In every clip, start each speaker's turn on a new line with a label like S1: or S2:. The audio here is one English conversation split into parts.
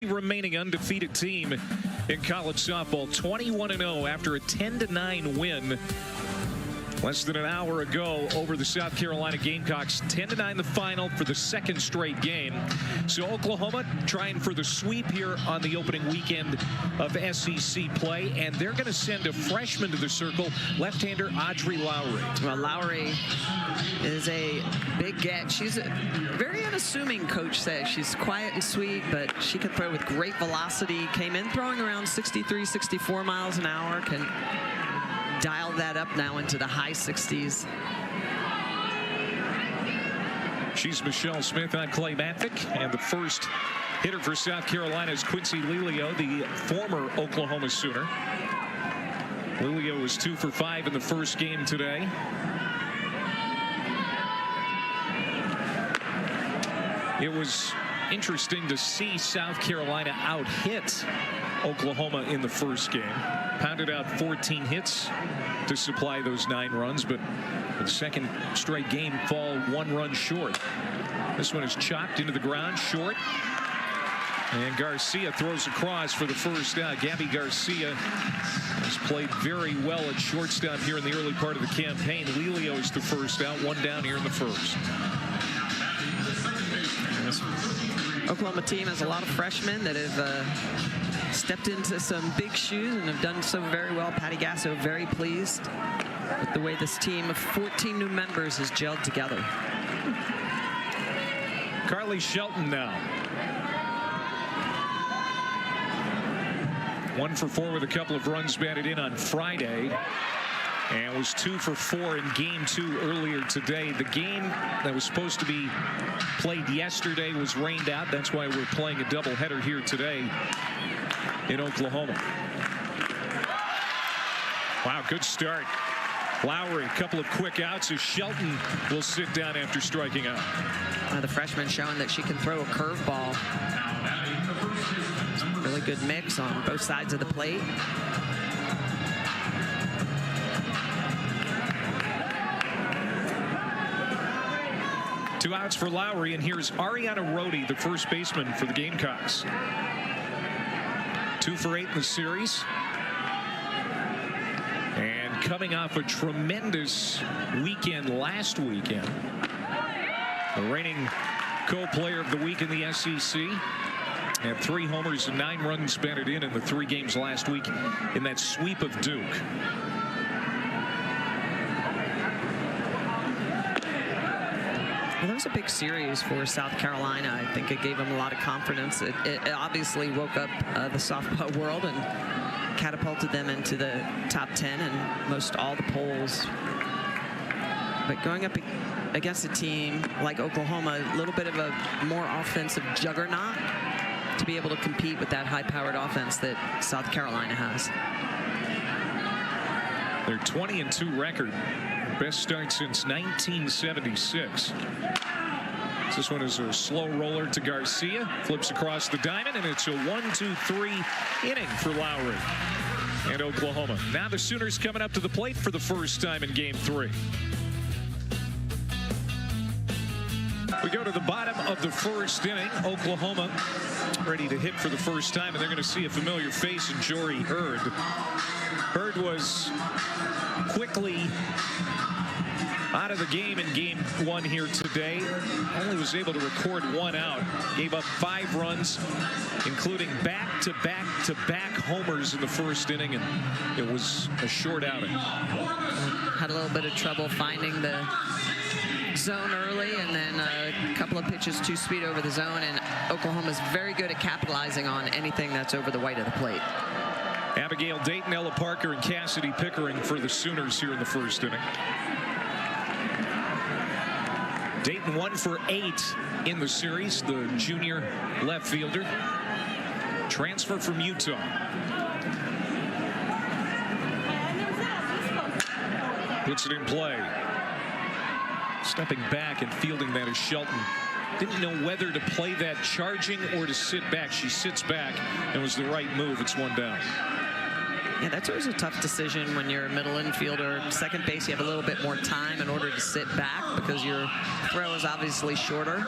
S1: Remaining undefeated team in college softball, 21-0 after a 10-9 win less than an hour ago over the South Carolina Gamecocks. 10-9 the final for the second straight game. So Oklahoma trying for the sweep here on the opening weekend of SEC play, and they're going to send a freshman to the circle, left-hander Audrey Lowry.
S2: Well, Lowry is a big get. She's a very unassuming, coach says. She's quiet and sweet, but she can throw with great velocity. Came in throwing around 63, 64 miles an hour. Can dial that up now into the high 60s.
S1: She's Michelle Smith. I'm Clay Matvick, and the first hitter for South Carolina is Quincy Lelio, the former Oklahoma Sooner. Lelio was 2 for 5 in the first game today. It was interesting to see South Carolina out-hit Oklahoma in the first game. Pounded out 14 hits to supply those 9 runs, but the second straight game fall 1 run short. This one is chopped into the ground, short. And Garcia throws across for the first out. Gabby Garcia has played very well at shortstop here in the early part of the campaign. Lelio is the first out, 1 down here in the first.
S2: This Oklahoma team has a lot of freshmen that have stepped into some big shoes and have done so very well. Patty Gasso very pleased with the way this team of 14 new members has gelled together.
S1: Carly Shelton now. 1 for 4 with a couple of runs batted in on Friday, and was 2 for 4 in game 2 earlier today. The game that was supposed to be played yesterday was rained out. That's why we're playing a doubleheader here today in Oklahoma. Wow, good start. Lowry, a couple of quick outs as Shelton will sit down after striking out.
S2: The freshman showing that she can throw a curveball. Really good mix on both sides of the plate.
S1: Two outs for Lowry, and here's Ariana Rode, the first baseman for the Gamecocks. 2 for 8 in the series. And coming off a tremendous weekend last weekend. The reigning co-player of the week in the SEC. Had 3 homers and 9 runs batted in the 3 games last week in that sweep of Duke.
S2: Well, that was a big series for South Carolina. I think it gave them a lot of confidence. It obviously woke up the softball world and catapulted them into the top 10 and most all the polls. But going up against a team like Oklahoma, a little bit of a more offensive juggernaut to be able to compete with that high-powered offense that South Carolina has.
S1: Their 20-2 record. Best start since 1976. This one is a slow roller to Garcia. Flips across the diamond, and it's a 1-2-3 inning for Lowry and Oklahoma. Now the Sooners coming up to the plate for the first time in game 3. We go to the bottom of the first inning. Oklahoma ready to hit for the first time, and they're going to see a familiar face in Jory Hurd. Hurd was quickly out of the game in game 1 here today. Only was able to record 1 out. Gave up 5 runs, including back-to-back-to-back homers in the first inning, and it was a short outing.
S2: Had a little bit of trouble finding the zone early, and then a couple of pitches too sweet over the zone, and Oklahoma's very good at capitalizing on anything that's over the white of the plate.
S1: Abigail Dayton, Ella Parker, and Cassidy Pickering for the Sooners here in the first inning. Dayton 1 for 8 in the series, the junior left fielder. Transfer from Utah. Puts it in play. Stepping back and fielding that is Shelton. Didn't know whether to play that charging or to sit back. She sits back, and was the right move. It's 1 down.
S2: Yeah, that's always a tough decision when you're a middle infielder. Second base, you have a little bit more time in order to sit back because your throw is obviously shorter.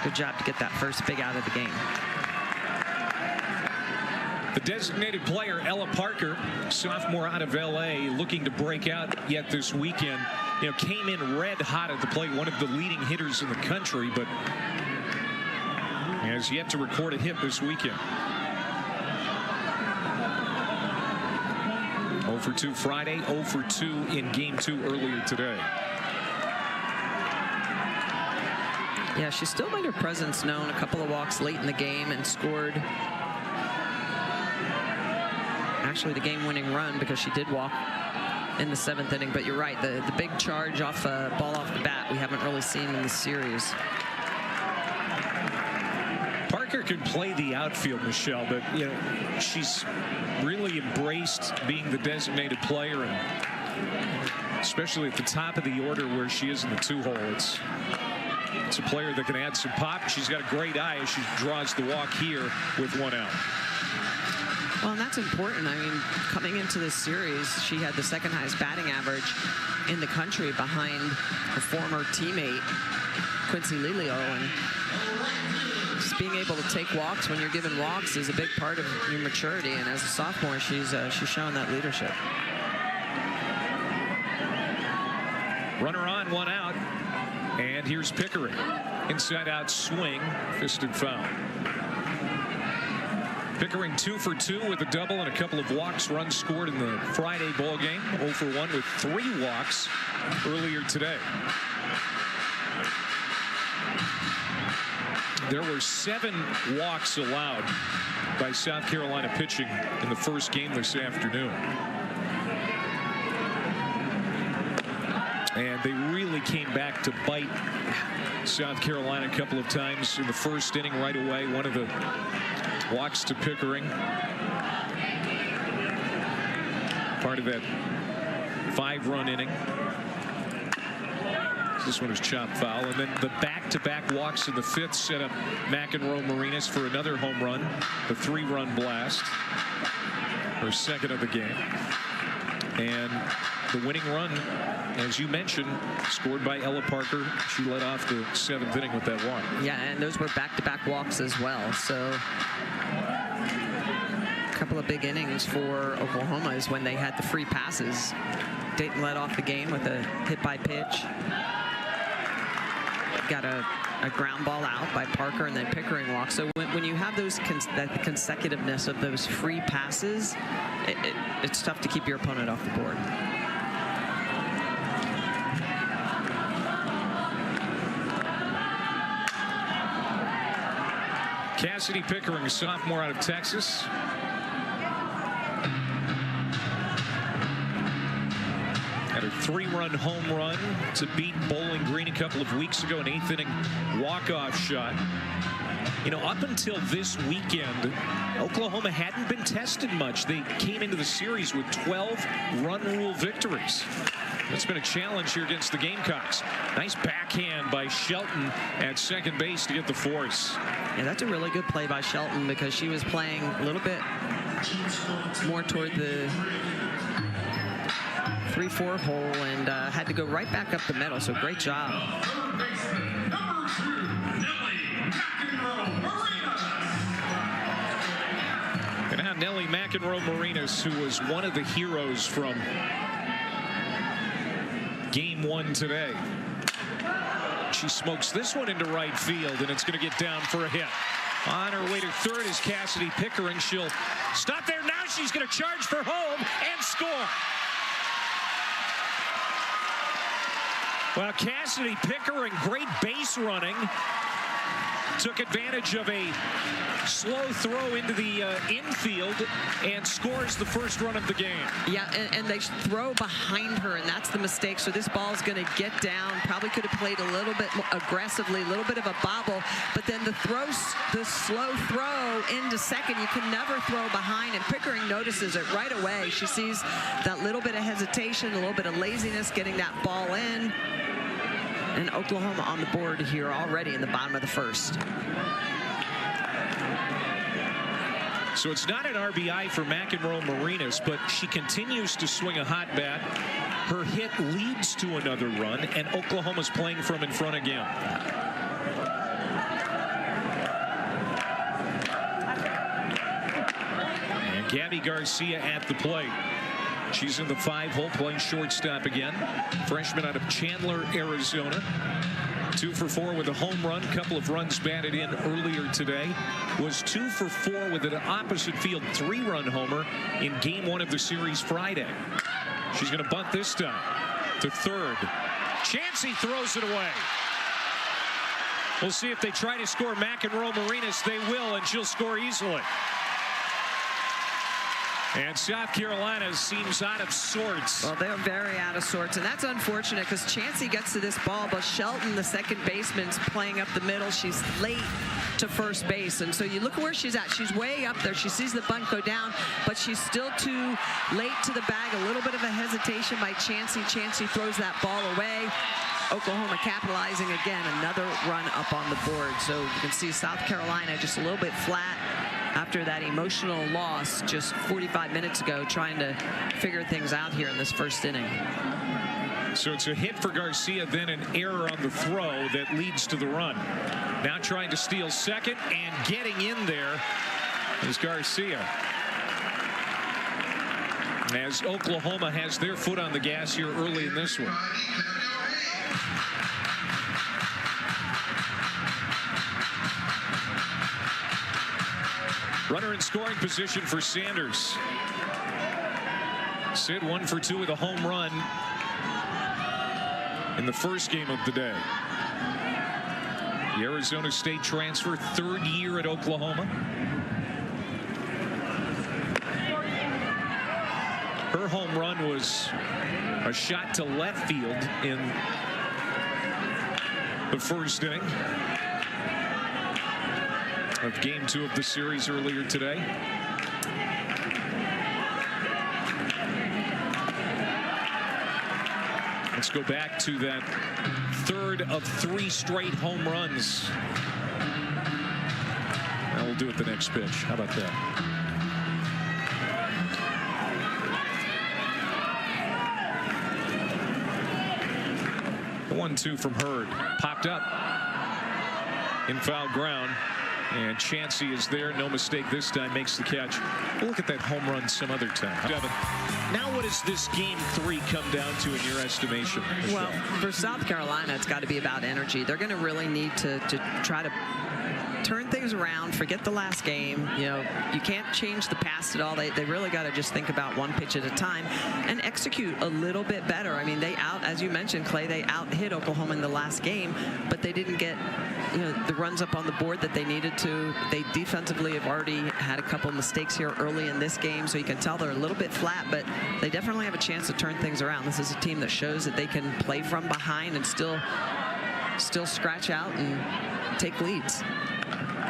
S2: Good job to get that first big out of the game.
S1: The designated player, Ella Parker, sophomore out of LA, looking to break out yet this weekend. You know, came in red hot at the plate, one of the leading hitters in the country, but has yet to record a hit this weekend. 0 for 2 Friday, 0 for 2 in game 2 earlier today.
S2: Yeah, she still made her presence known. A couple of walks late in the game and scored actually the game-winning run because she did walk in the 7th inning. But you're right, the big charge off ball off the bat we haven't really seen in the series.
S1: Parker can play the outfield, Michelle, but you know she's really embraced being the designated player, and especially at the top of the order where she is in the 2-hole. It's a player that can add some pop. She's got a great eye as she draws the walk here with 1 out.
S2: Well, and that's important. I mean, coming into this series, she had the 2nd highest batting average in the country behind her former teammate, Quincy Lilio. And just being able to take walks when you're given walks is a big part of your maturity. And as a sophomore, she's shown that leadership.
S1: Runner on, 1 out. And here's Pickering. Inside out swing, fisted foul. Pickering 2 for 2 with a double and a couple of walks. Runs scored in the Friday ball game. 0 for 1 with 3 walks earlier today. There were 7 walks allowed by South Carolina pitching in the first game this afternoon. And they really came back to bite South Carolina a couple of times in the first inning right away. One of the walks to Pickering, part of that 5-run inning. This one is chopped foul. And then the back-to-back walks in the 5th set up McEnroe-Marinas for another home run, the 3-run blast, her 2nd of the game. And the winning run, as you mentioned, scored by Ella Parker. She led off the 7th inning with that walk. Yeah,
S2: and those were back-to-back walks as well. So a couple of big innings for Oklahoma is when they had the free passes. Dayton led off the game with a hit by pitch. Got a ground ball out by Parker, and then Pickering walk. So when you have those the consecutiveness of those free passes, it's tough to keep your opponent off the board.
S1: Cassidy Pickering, a sophomore out of Texas. Had a 3-run home run to beat Bowling Green a couple of weeks ago, an 8th inning walk-off shot. You know, up until this weekend, Oklahoma hadn't been tested much. They came into the series with 12 run rule victories. It's been a challenge here against the Gamecocks. Nice backhand by Shelton at second base to get the force.
S2: Yeah, that's a really good play by Shelton because she was playing a little bit more toward the 3-4 hole and had to go right back up the middle. So great job.
S1: And now Nellie McEnroe-Marinas, who was one of the heroes from Game 1 today. She smokes this one into right field, and it's going to get down for a hit. On her way to third is Cassidy Pickering. She'll stop there. Now she's going to charge for home and score. Well, Cassidy Pickering, great base running. Took advantage of a slow throw into the infield and scores the first run of the game.
S2: Yeah, and they throw behind her, and that's the mistake. So this ball is going to get down. Probably could have played a little bit more aggressively, a little bit of a bobble, but then the slow throw into second, you can never throw behind, and Pickering notices it right away. She sees that little bit of hesitation, a little bit of laziness getting that ball in. And Oklahoma on the board here already in the bottom of the 1st.
S1: So it's not an RBI for McEnroe-Marinas, but she continues to swing a hot bat. Her hit leads to another run, and Oklahoma's playing from in front again. Gabby Garcia at the plate. She's in the 5-hole playing shortstop again. Freshman out of Chandler, Arizona. 2 for 4 with a home run. Couple of runs batted in earlier today. Was 2 for 4 with an opposite field 3-run homer in game 1 of the series Friday. She's going to bunt this time to third. Chansey throws it away. We'll see if they try to score McEnroe Marinas. They will, and she'll score easily. And South Carolina seems out of sorts.
S2: Well, they're very out of sorts, and that's unfortunate because Chansey gets to this ball, but Shelton, the second baseman's playing up the middle. She's late to first base, and so you look at where she's at. She's way up there. She sees the bunt go down, but she's still too late to the bag. A little bit of a hesitation by Chansey. Chansey throws that ball away. Oklahoma capitalizing again, another run up on the board. So you can see South Carolina just a little bit flat after that emotional loss just 45 minutes ago, trying to figure things out here in this first inning.
S1: So it's a hit for Garcia, then an error on the throw that leads to the run. Now trying to steal second, and getting in there is Garcia. As Oklahoma has their foot on the gas here early in this one. Runner in scoring position for Sanders. Sid 1 for 2 with a home run in the first game of the day. The Arizona State transfer, 3rd year at Oklahoma. Her home run was a shot to left field in the first inning of game 2 of the series earlier today. Let's go back to that 3rd of 3 straight home runs. And we'll do it the next pitch. How about that? The 1-2 from Hurd. Popped up in foul ground. And Chansey is there. No mistake this time. Makes the catch. We'll look at that home run some other time. Devin, now what does this game 3 come down to in your estimation?
S2: Well, for South Carolina, it's got to be about energy. They're going to really need to try to turn things around, forget the last game. You know, you can't change the past at all. They really got to just think about one pitch at a time and execute a little bit better. I mean, as you mentioned, Clay, they out-hit Oklahoma in the last game, but they didn't get, you know, the runs up on the board that they needed to. They defensively have already had a couple mistakes here early in this game, so you can tell they're a little bit flat, but they definitely have a chance to turn things around. This is a team that shows that they can play from behind and still scratch out and take leads.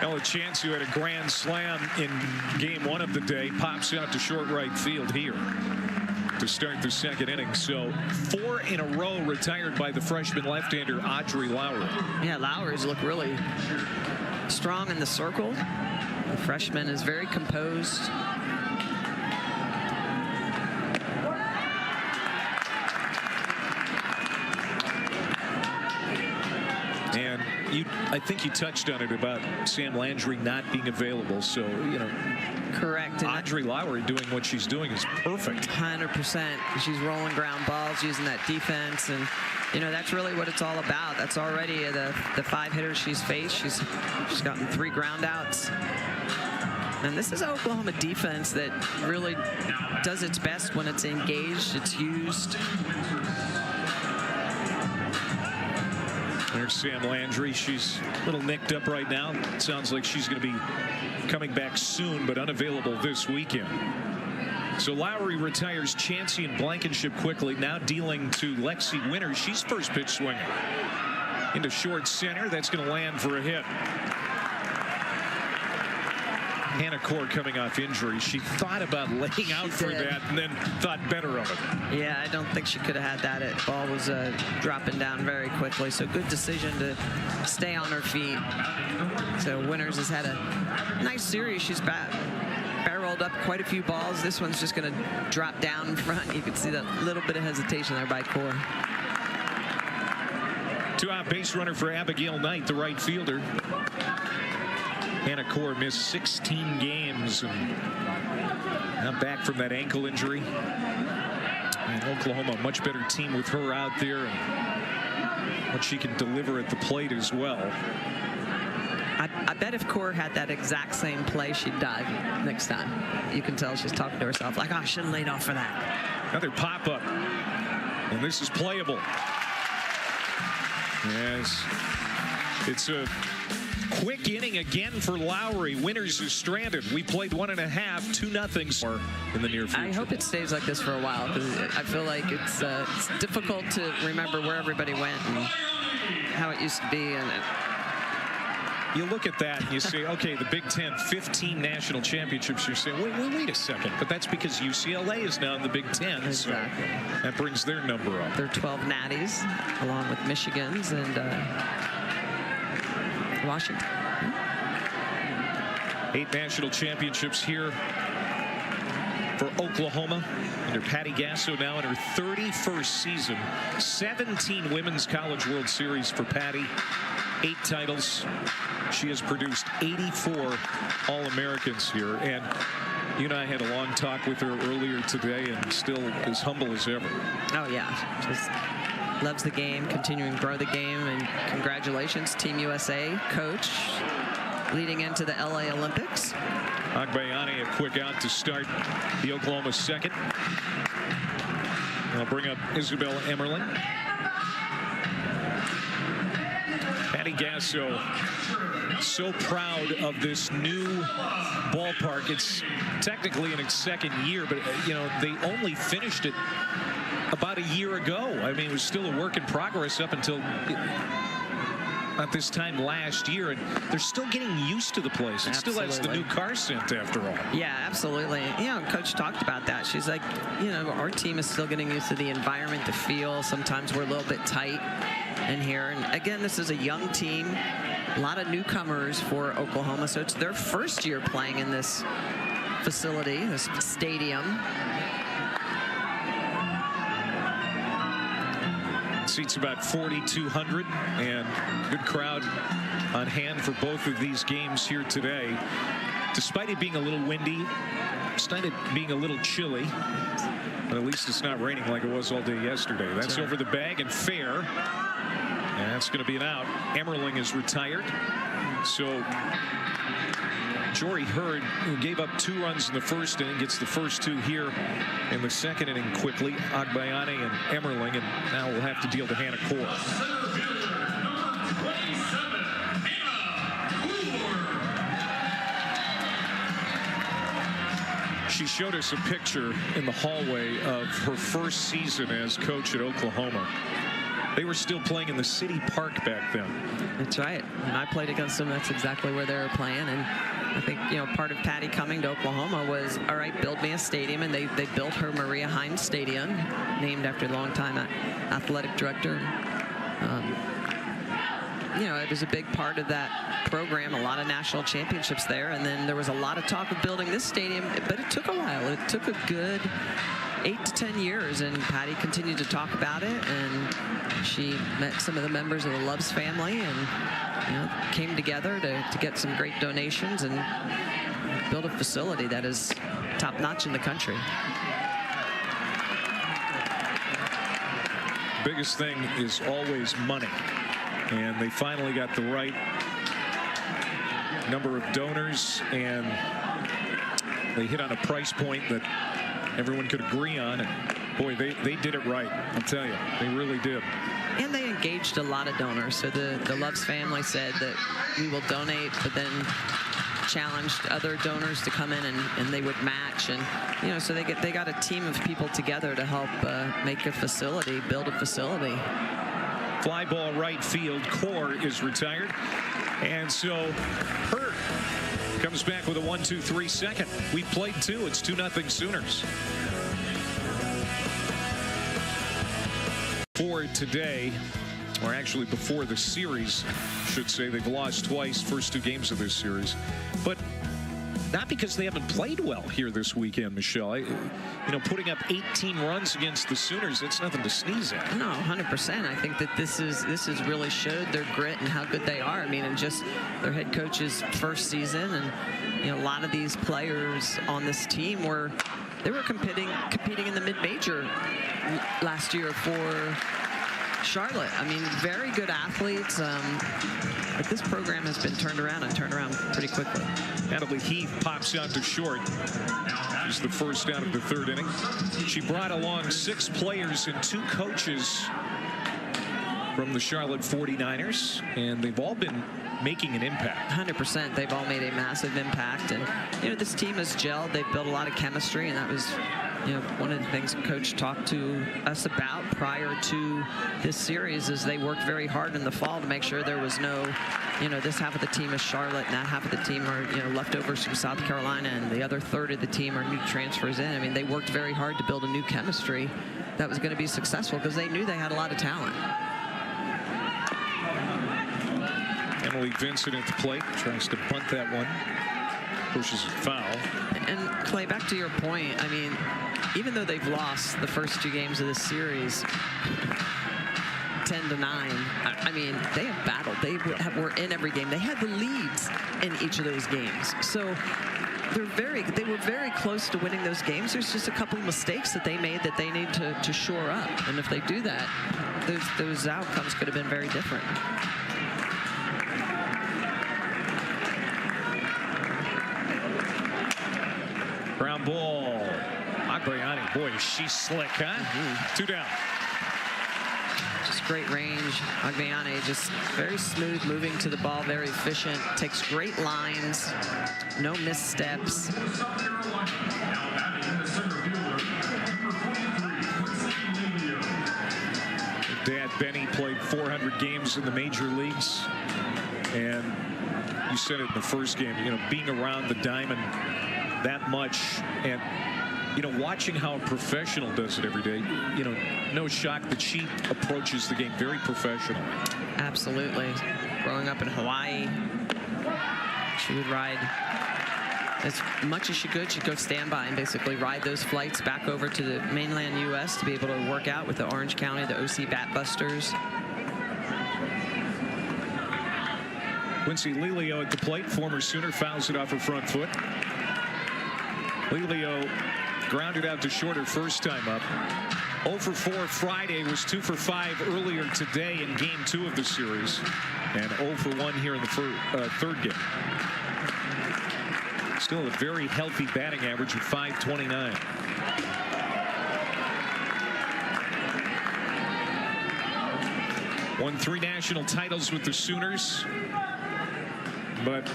S1: Ella Chance, who had a grand slam in game 1 of the day, pops out to short right field here to start the second inning. So 4 in a row retired by the freshman left-hander Audrey Lowry.
S2: Yeah, Lowry's look really strong in the circle. The freshman is very composed.
S1: And I think you touched on it about Sam Landry not being available. So, you know,
S2: correct. And
S1: Audrey Lowry doing what she's doing is perfect.
S2: 100%. She's rolling ground balls, using that defense, and you know that's really what it's all about. That's already the 5 hitters she's faced. She's gotten 3 ground outs. And this is an Oklahoma defense that really does its best when it's engaged, it's used.
S1: There's Sam Landry. She's a little nicked up right now. It sounds like she's going to be coming back soon, but unavailable this weekend. So Lowry retires Chansey and Blankenship quickly. Now dealing to Lexi Winters. She's first pitch swinging into short center. That's going to land for a hit. Hannah Core coming off injury. She thought about laying out for that and then thought better of it.
S2: Yeah, I don't think she could have had that. It ball was dropping down very quickly. So good decision to stay on her feet. So Winters has had a nice series. She's barreled up quite a few balls. This one's just going to drop down in front. You can see that little bit of hesitation there by Core.
S1: 2-out base runner for Abigail Knight, the right fielder. Hannah Core missed 16 games and now back from that ankle injury. And Oklahoma, a much better team with her out there and what she can deliver at the plate as well.
S2: I bet if Core had that exact same play, she'd dive next time. You can tell she's talking to herself like, oh, I should have laid off for that.
S1: Another pop-up. And this is playable. Yes. It's a quick inning again for Lowry. Winters is stranded. We played 1.5, 2-0 in the near future.
S2: I hope it stays like this for a while because I feel like it's difficult to remember where everybody went and how it used to be. And
S1: you look at that and you say, okay, the Big Ten, 15 national championships. You're saying, wait a second. But that's because UCLA is now in the Big Ten.
S2: Exactly.
S1: So that brings their number up.
S2: They're 12 natties, along with Michigan's and Washington.
S1: 8 national championships here for Oklahoma under Patty Gasso, now in her 31st season. 17 Women's College World Series for Patty. 8 titles. She has produced 84 All-Americans here, and you and I had a long talk with her earlier today, and still as humble as ever.
S2: Oh yeah, just loves the game, continuing to grow the game, and congratulations, Team USA coach, leading into the LA Olympics.
S1: Agbayani a quick out to start the Oklahoma second. I'll bring up Isabel Emmerling. Patty Gasso so proud of this new ballpark. It's technically in its second year, but you know, they only finished it about a year ago. I mean, it was still a work in progress up until at this time last year, and they're still getting used to the place. It still has the new car scent after all.
S2: Yeah, absolutely. You know, Coach talked about that. She's like, you know, our team is still getting used to the environment, the feel. Sometimes we're a little bit tight in here. And again, this is a young team, a lot of newcomers for Oklahoma. So it's their first year playing in this facility, this stadium.
S1: Seats about 4,200, and good crowd on hand for both of these games here today. Despite it being a little windy, despite it being a little chilly, but at least it's not raining like it was all day yesterday. That's over the bag and fair. And that's going to be an out. Emmerling is retired. So Jory Hurd, who gave up 2 runs in the first inning, gets the first 2 here in the second inning quickly. Agbayani and Emmerling, and now we'll have to deal to Hannah Core. She showed us a picture in the hallway of her first season as coach at Oklahoma. They were still playing in the city park back then.
S2: That's right. When I played against them, that's exactly where they were playing. And I think, you know, part of Patty coming to Oklahoma was, all right, build me a stadium. And they built her Maria Hines Stadium, named after the longtime athletic director. You know, it was a big part of that program, a lot of national championships there. And then there was a lot of talk of building this stadium, but it took a while. It took a good 8 to 10 years, and Patty continued to talk about it, and she met some of the members of the Loves family and, you know, came together to get some great donations and build a facility that is top-notch in the country.
S1: Biggest thing is always money, and they finally got the right number of donors, and they hit on a price point that everyone could agree on, and boy, they did it right. I'll tell you, they really did.
S2: And they engaged a lot of donors. So the Loves family said that we will donate, but then challenged other donors to come in and they would match. And, you know, so they got a team of people together to help make a facility, build a facility.
S1: Fly ball right field. Core is retired. And so Hurd comes back with a 1-2-3 second. We played 2. It's 2-0 Sooners. For today, or actually before the series, I should say, they've lost twice, first 2 games of this series. But not because they haven't played well here this weekend, Michelle. Putting up 18 runs against the Sooners, that's nothing to sneeze at.
S2: No, 100%. I think that this has really showed their grit and how good they are. I mean, and just their head coach's first season, and a lot of these players on this team were competing in the mid-major last year for Charlotte. I mean, very good athletes. But this program has been turned around pretty quickly.
S1: Natalie Heath pops out to short. She's the first out of the third inning. She brought along 6 players and 2 coaches from the Charlotte 49ers, and they've all been making an impact.
S2: 100%. They've all made a massive impact, and this team has gelled. They've built a lot of chemistry, and that was one of the things Coach talked to us about prior to this series is they worked very hard in the fall to make sure there was no, this half of the team is Charlotte and that half of the team are, leftovers from South Carolina, and the other third of the team are new transfers in. I mean, they worked very hard to build a new chemistry that was going to be successful because they knew they had a lot of talent.
S1: Emily Vincent at the plate, tries to bunt that one. Pushes it foul.
S2: And Clay, back to your point, I mean, even though they've lost the first 2 games of this series 10-9, I mean, they have battled. They were in every game. They had the leads in each of those games. So they were very close to winning those games. There's just a couple of mistakes that they made that they need to shore up. And if they do that, those outcomes could have been very different.
S1: Ground ball. Agbayani, boy, is she slick, huh? 2 down.
S2: Just great range. Agbayani just very smooth, moving to the ball, very efficient, takes great lines, no missteps.
S1: Dad Benny played 400 games in the major leagues, and you said it in the first game, being around the diamond that much and watching how a professional does it every day, no shock that she approaches the game very professionally.
S2: Absolutely. Growing up in Hawaii, she would ride as much as she could. She'd go standby and basically ride those flights back over to the mainland U.S. to be able to work out with the Orange County, the OC Bat Busters.
S1: Quincy Lelio at the plate, former Sooner, fouls it off her front foot. Lelio grounded out to short her first time up. 0 for 4 Friday, was 2 for 5 earlier today in game 2 of the series, and 0 for 1 here in the third game. Still a very healthy batting average of .529. Won 3 national titles with the Sooners, but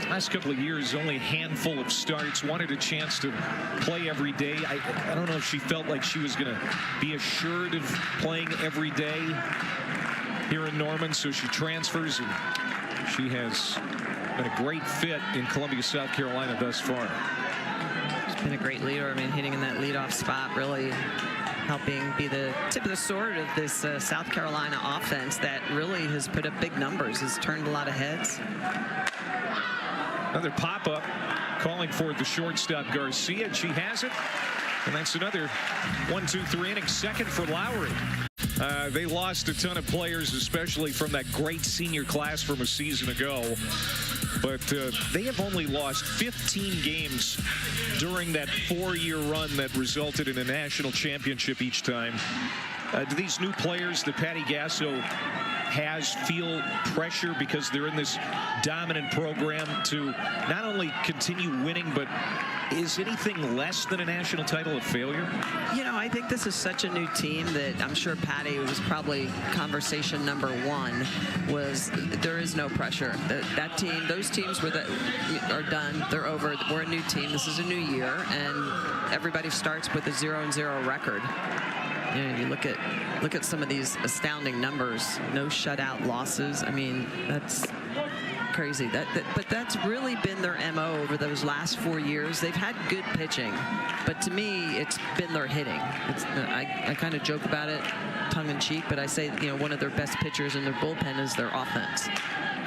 S1: last couple of years, only a handful of starts. Wanted a chance to play every day. I don't know if she felt like she was going to be assured of playing every day here in Norman, so she transfers, and she has been a great fit in Columbia, South Carolina thus far.
S2: She's been a great leader. I mean, hitting in that leadoff spot, really helping be the tip of the sword of this South Carolina offense that really has put up big numbers, has turned a lot of heads.
S1: Another pop-up calling for the shortstop Garcia, and she has it. And that's another 1-2-3 inning second for Lowry. They lost a ton of players, especially from that great senior class from a season ago. But they have only lost 15 games during that 4-year run that resulted in a national championship each time. Do these new players that Patty Gasso has feel pressure because they're in this dominant program to not only continue winning, but is anything less than a national title a failure?
S2: I think this is such a new team that I'm sure Patty was probably conversation number 1 was there is no pressure. That team, those teams are done. They're over. We're a new team. This is a new year, and everybody starts with a 0-0 record. You look at some of these astounding numbers. No shutout losses. I mean, that's crazy. But that's really been their MO over those last 4 years. They've had good pitching, but to me, it's been their hitting. I kind of joke about it, tongue in cheek, but I say one of their best pitchers in their bullpen is their offense.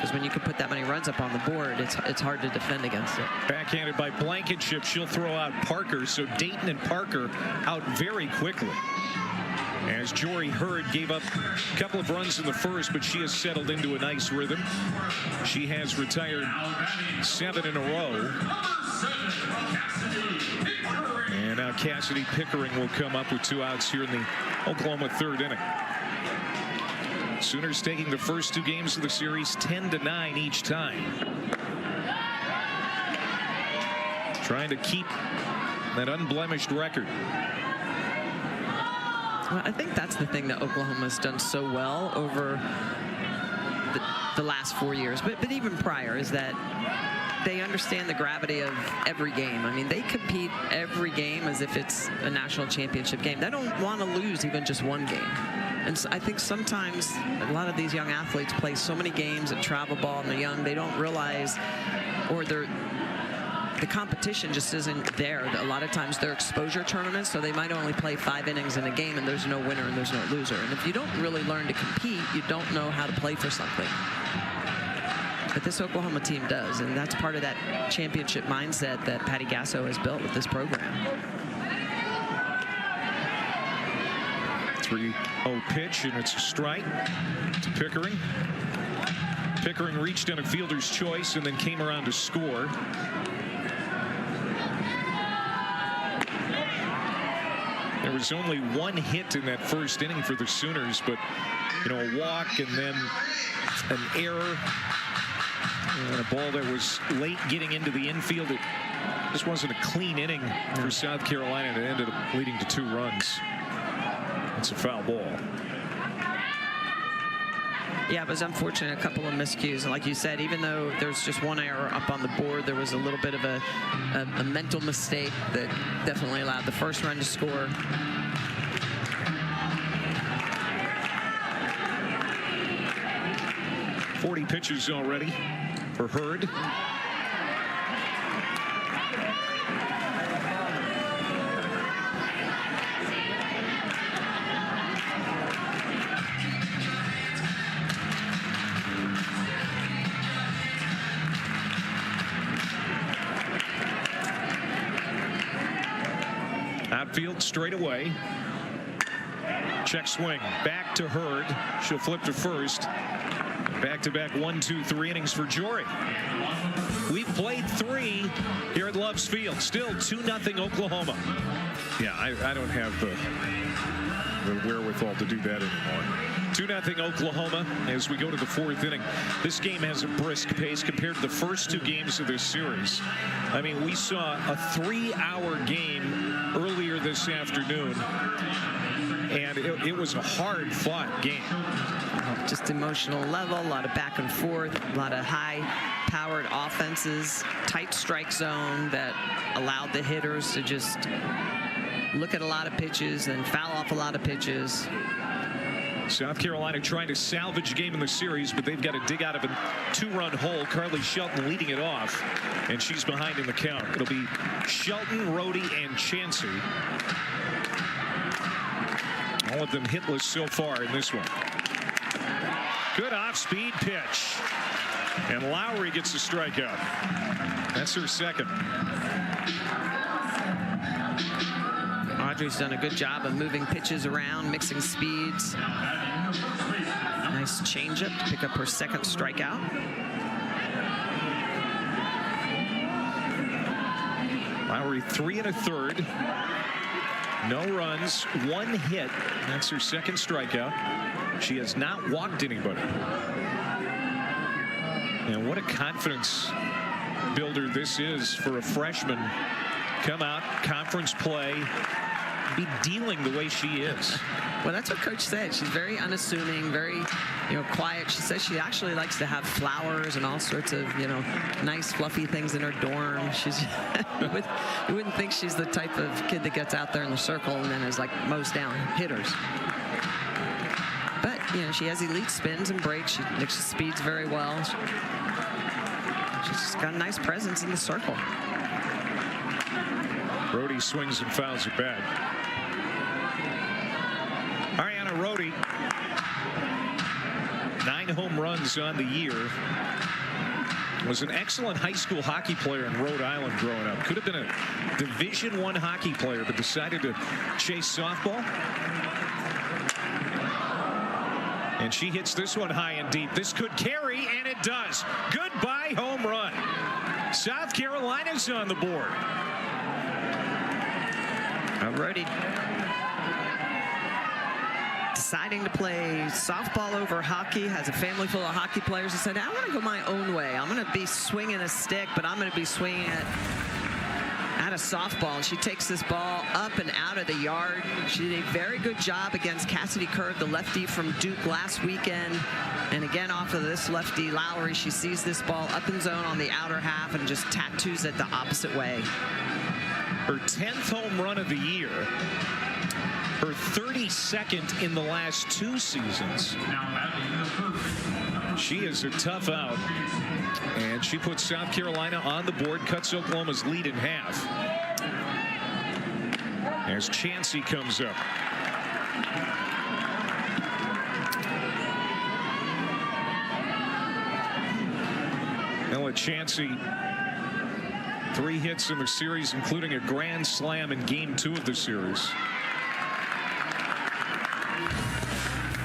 S2: because when you can put that many runs up on the board, it's hard to defend against it.
S1: Backhanded by Blankenship. She'll throw out Parker. So Dayton and Parker out very quickly. As Jory Hurd gave up a couple of runs in the first, but she has settled into a nice rhythm. She has retired 7 in a row. And now Cassidy Pickering will come up with 2 outs here in the Oklahoma 3rd inning. Sooners taking the first 2 games of the series 10-9 each time. Trying to keep that unblemished record.
S2: Well, I think that's the thing that Oklahoma's done so well over the last 4 years, but even prior, is that they understand the gravity of every game. I mean, they compete every game as if it's a national championship game. They don't want to lose even just one game. And so I think sometimes a lot of these young athletes play so many games at travel ball and they're young, they don't realize, or the competition just isn't there. A lot of times they're exposure tournaments, so they might only play 5 innings in a game and there's no winner and there's no loser. And if you don't really learn to compete, you don't know how to play for something. But this Oklahoma team does, and that's part of that championship mindset that Patty Gasso has built with this program.
S1: 3-0 pitch, and it's a strike to Pickering. Pickering reached on a fielder's choice and then came around to score. There was only 1 hit in that first inning for the Sooners, but a walk and then an error and a ball that was late getting into the infield. It just wasn't a clean inning for South Carolina. It ended up leading to 2 runs. It's a foul ball.
S2: Yeah, it was unfortunate, a couple of miscues. And like you said, even though there's just 1 error up on the board, there was a little bit of a mental mistake that definitely allowed the first run to score.
S1: .40 pitches already for Hurd. Outfield straight away. Check swing back to Hurd. She'll flip to first. Back-to-back 1, 2, 3 innings for Jory. We've played 3 here at Loves Field. Still 2-0 Oklahoma. Yeah, I don't have the wherewithal to do that anymore. 2-0 Oklahoma as we go to the 4th inning. This game has a brisk pace compared to the first 2 games of this series. I mean, we saw a 3-hour game earlier this afternoon, and it was a hard-fought game.
S2: Just emotional level, a lot of back and forth, a lot of high-powered offenses, tight strike zone that allowed the hitters to just look at a lot of pitches and foul off a lot of pitches.
S1: South Carolina trying to salvage a game in the series, but they've got to dig out of a 2-run hole. Carly Shelton leading it off, and she's behind in the count. It'll be Shelton, Rohde, and Chansey. All of them hitless so far in this one. Good off-speed pitch. And Lowry gets a strikeout. That's her second.
S2: Audrey's done a good job of moving pitches around, mixing speeds. Nice changeup to pick up her second strikeout.
S1: Lowry 3 1/3. No runs, 1 hit. That's her second strikeout. She has not walked anybody. And what a confidence builder this is for a freshman. Come out, conference play, be dealing the way she is.
S2: Well, that's what Coach said. She's very unassuming, very, quiet. She says she actually likes to have flowers and all sorts of, nice fluffy things in her dorm. She's, you wouldn't think she's the type of kid that gets out there in the circle and then is like mows down hitters. But, she has elite spins and breaks. She mixes speeds very well. She's just got a nice presence in the circle.
S1: Rohde swings and fouls it back. Ariana Rohde 9 home runs on the year. Was an excellent high school hockey player in Rhode Island growing up. Could have been a Division I hockey player, but decided to chase softball. And she hits this one high and deep. This could carry, and it does. Goodbye home run. South Carolina's on the board.
S2: Alrighty. Deciding to play softball over hockey, has a family full of hockey players, and said, I want to go my own way. I'm going to be swinging a stick, but I'm going to be swinging it at a softball. And she takes this ball up and out of the yard. She did a very good job against Cassidy Curd, the lefty from Duke last weekend. And again, off of this lefty, Lowry, she sees this ball up in zone on the outer half and just tattoos it the opposite way.
S1: Her 10th home run of the year. Her 32nd in the last 2 seasons. She is a tough out. And she puts South Carolina on the board, cuts Oklahoma's lead in half. As Chansey comes up. Ella Chansey, 3 hits in the series, including a grand slam in game 2 of the series.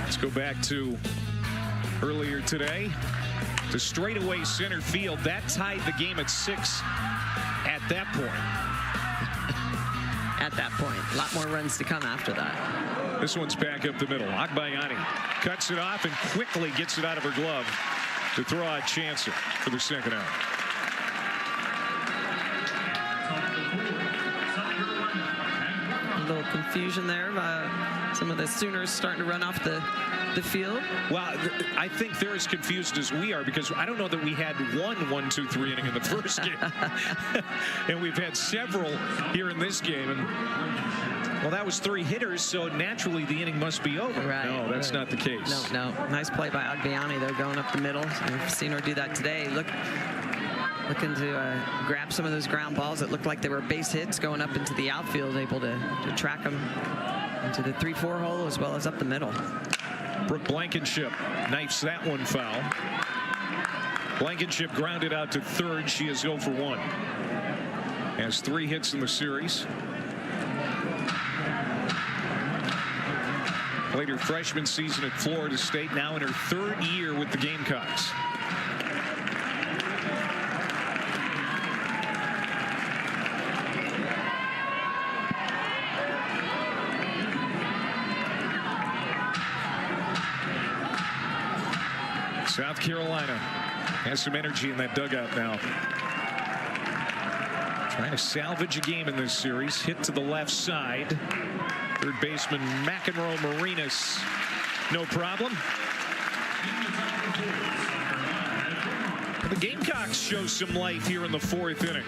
S1: Let's go back to earlier today. The straightaway center field. That tied the game at 6 at that point.
S2: At that point. A lot more runs to come after that.
S1: This one's back up the middle. Agbayani cuts it off and quickly gets it out of her glove to throw out Chansey for the second out.
S2: A little confusion there. Some of the Sooners starting to run off the field.
S1: Well, I think they're as confused as we are, because I don't know that we had 1-2-3 inning in the first game. And we've had several here in this game. And well, that was 3 hitters, so naturally the inning must be over.
S2: Right,
S1: no, that's not the case.
S2: No. Nice play by Agbayani, though, going up the middle. We've seen her do that today. Looking to grab some of those ground balls that looked like they were base hits going up into the outfield, able to track them into the 3-4 hole as well as up the middle.
S1: Brooke Blankenship knifes that one foul. Blankenship grounded out to third. She is 0 for 1. Has 3 hits in the series. Played her freshman season at Florida State, now in her 3rd year with the Gamecocks. South Carolina has some energy in that dugout now. Trying to salvage a game in this series. Hit to the left side. Third baseman McEnroe Marinas, no problem. The Gamecocks show some life here in the 4th inning.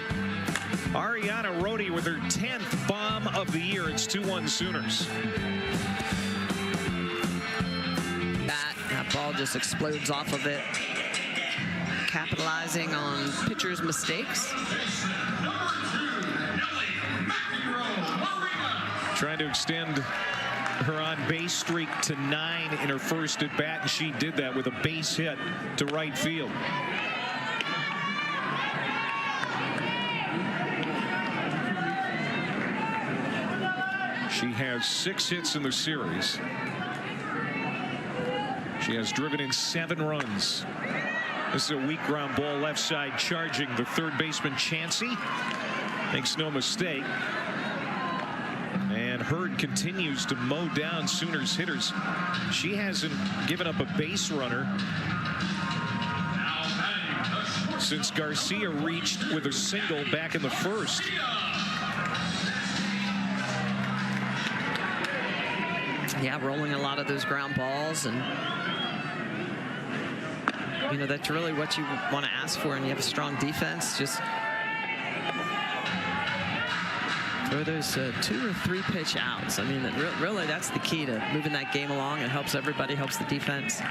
S1: Ariana Rodi with her 10th bomb of the year. It's 2-1 Sooners.
S2: That ball just explodes off of it, capitalizing on pitchers' mistakes.
S1: Trying to extend her on-base streak to 9 in her first at bat, and she did that with a base hit to right field. She has 6 hits in the series. She has driven in 7 runs. This is a weak ground ball left side, charging the third baseman Chansey. Makes no mistake. And Hurd continues to mow down Sooners hitters. She hasn't given up a base runner since Garcia reached with a single back in the first.
S2: Yeah, rolling a lot of those ground balls, and you know, that's really what you want to ask for, and you have a strong defense. Just throw those 2 or 3 pitch outs. I mean, really, that's the key to moving that game along. It helps everybody, helps the defense.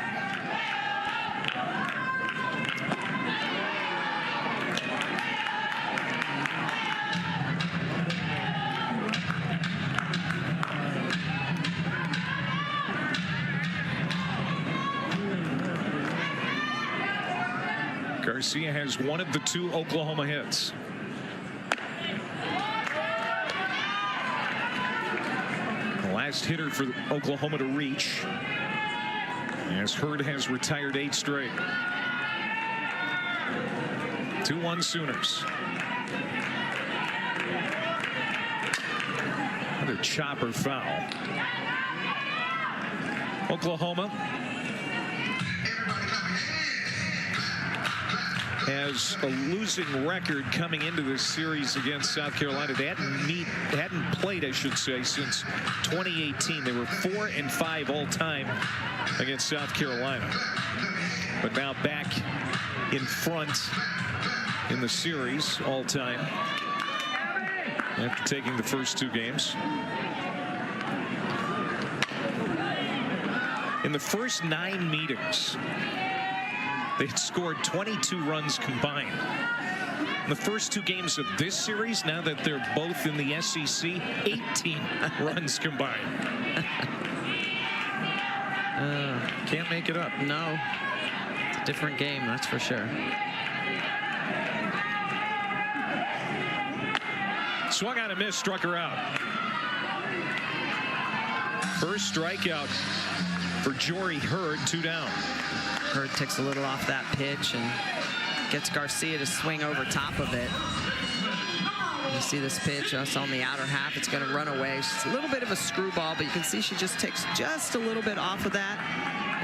S1: Garcia has one of the 2 Oklahoma hits. The last hitter for Oklahoma to reach, as Hurd has retired 8 straight. 2-1 Sooners. Another chopper foul. Oklahoma has a losing record coming into this series against South Carolina. They hadn't played, I should say, since 2018. They were 4-5 all time against South Carolina, but now back in front in the series all time after taking the first 2 games. In the first 9 meetings, they'd scored 22 runs combined. In the first 2 games of this series, now that they're both in the SEC, 18 runs combined. Can't make it up.
S2: No, it's a different game, that's for sure.
S1: Swung on a miss, struck her out. First strikeout for Jory Hurd, 2 down.
S2: Hurd takes a little off that pitch and gets Garcia to swing over top of it. You see this pitch, it's on the outer half. It's going to run away. It's a little bit of a screwball, but you can see she just takes just a little bit off of that.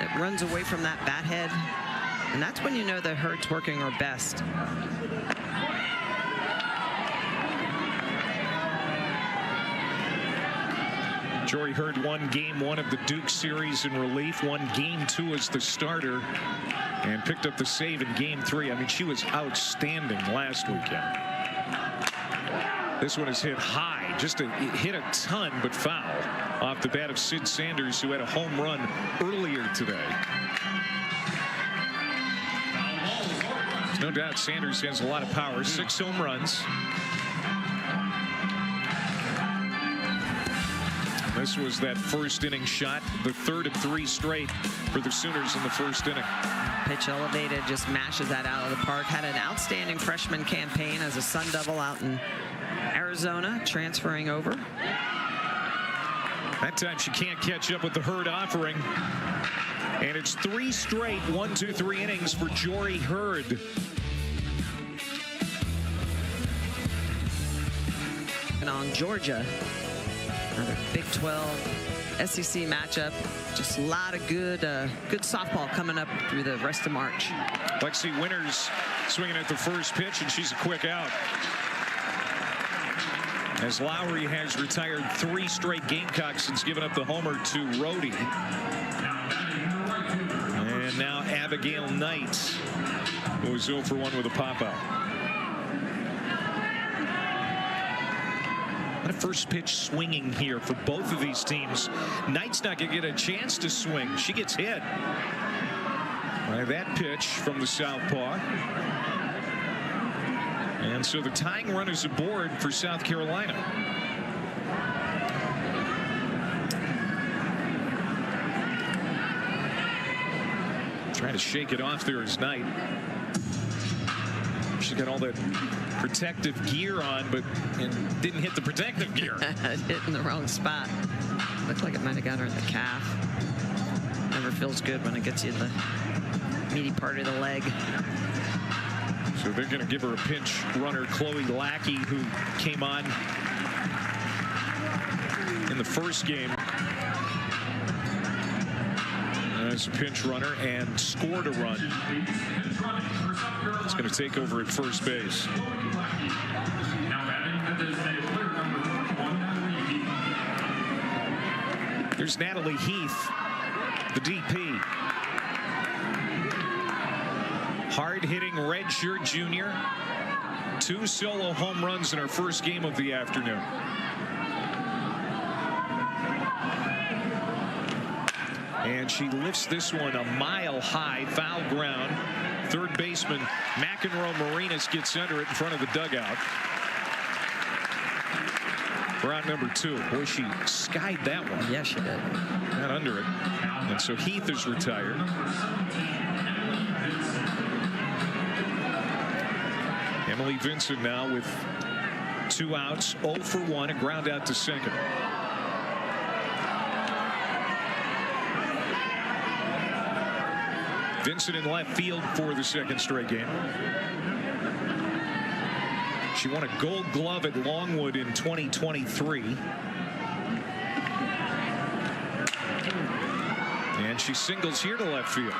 S2: It runs away from that bat head. And that's when you know that Hurd's working her best.
S1: Jory Hurd won game 1 of the Duke series in relief, won game 2 as the starter, and picked up the save in game 3. I mean, she was outstanding last weekend. This one is hit high, it hit a ton, but foul off the bat of Sid Sanders, who had a home run earlier today. No doubt Sanders has a lot of power. 6 home runs. This was that first inning shot, the 3rd of 3 straight for the Sooners in the first inning.
S2: Pitch elevated, just mashes that out of the park. Had an outstanding freshman campaign as a Sun Devil out in Arizona, transferring over.
S1: That time she can't catch up with the Hurd offering. And it's 3 straight 1, 2, 3 innings for Jory Hurd.
S2: And on Georgia, another Big 12 SEC matchup. Just a lot of good softball coming up through the rest of March.
S1: Lexi Winters swinging at the first pitch, and she's a quick out. As Lowry has retired 3 straight Gamecocks since giving up the homer to Rhodey. And now Abigail Knight, who was 0 for 1 with a pop-out. The first pitch swinging here for both of these teams. Knight's not going to get a chance to swing. She gets hit by that pitch from the southpaw. And so the tying run is aboard for South Carolina. Trying to shake it off there is Knight. She's got all that protective gear on, but didn't hit the protective gear.
S2: Hit in the wrong spot. Looked like it might have got her in the calf. Never feels good when it gets you in the meaty part of the leg.
S1: So they're going to give her a pinch runner, Chloe Lackey, who came on in the first game as a pinch runner and scored a run. It's going to take over at first base. There's Natalie Heath, the DP. Hard-hitting redshirt junior. 2 solo home runs in her first game of the afternoon. And she lifts this one a mile high, foul ground. Third baseman McEnroe Marinas gets under it in front of the dugout. Round number 2. Boy, she skied that one.
S2: Yeah, she did.
S1: Not under it. And so Heath is retired. Emily Vincent now with 2 outs, 0 for 1, a ground out to second. Vincent in left field for the second straight game. She won a Gold Glove at Longwood in 2023. And she singles here to left field.